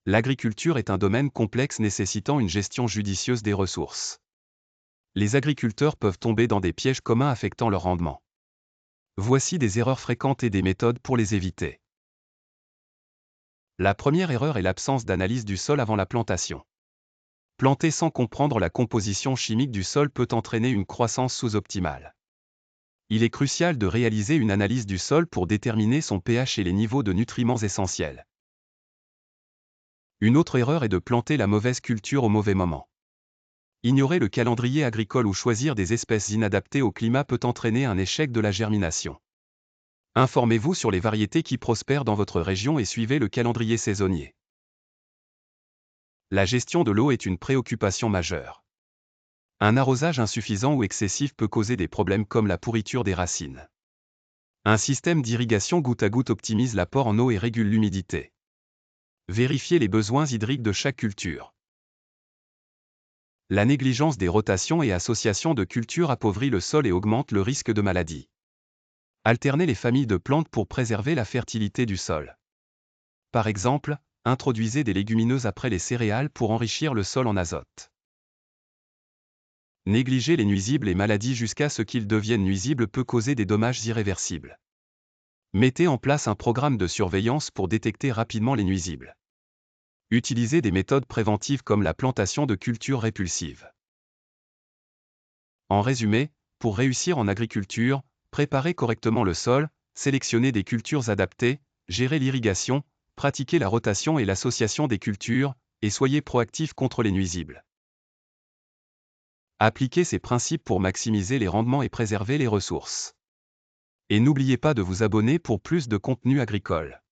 L'agriculture est un domaine complexe nécessitant une gestion judicieuse des ressources. Les agriculteurs peuvent tomber dans des pièges communs affectant leur rendement. Voici des erreurs fréquentes et des méthodes pour les éviter. La première erreur est l'absence d'analyse du sol avant la plantation. Planter sans comprendre la composition chimique du sol peut entraîner une croissance sous-optimale. Il est crucial de réaliser une analyse du sol pour déterminer son pH et les niveaux de nutriments essentiels. Une autre erreur est de planter la mauvaise culture au mauvais moment. Ignorer le calendrier agricole ou choisir des espèces inadaptées au climat peut entraîner un échec de la germination. Informez-vous sur les variétés qui prospèrent dans votre région et suivez le calendrier saisonnier. La gestion de l'eau est une préoccupation majeure. Un arrosage insuffisant ou excessif peut causer des problèmes comme la pourriture des racines. Un système d'irrigation goutte à goutte optimise l'apport en eau et régule l'humidité. Vérifiez les besoins hydriques de chaque culture. La négligence des rotations et associations de cultures appauvrit le sol et augmente le risque de maladie. Alternez les familles de plantes pour préserver la fertilité du sol. Par exemple, introduisez des légumineuses après les céréales pour enrichir le sol en azote. Négliger les nuisibles et maladies jusqu'à ce qu'ils deviennent nuisibles peut causer des dommages irréversibles. Mettez en place un programme de surveillance pour détecter rapidement les nuisibles. Utilisez des méthodes préventives comme la plantation de cultures répulsives. En résumé, pour réussir en agriculture, préparez correctement le sol, sélectionnez des cultures adaptées, gérez l'irrigation, pratiquez la rotation et l'association des cultures, et soyez proactif contre les nuisibles. Appliquez ces principes pour maximiser les rendements et préserver les ressources. Et n'oubliez pas de vous abonner pour plus de contenu agricole.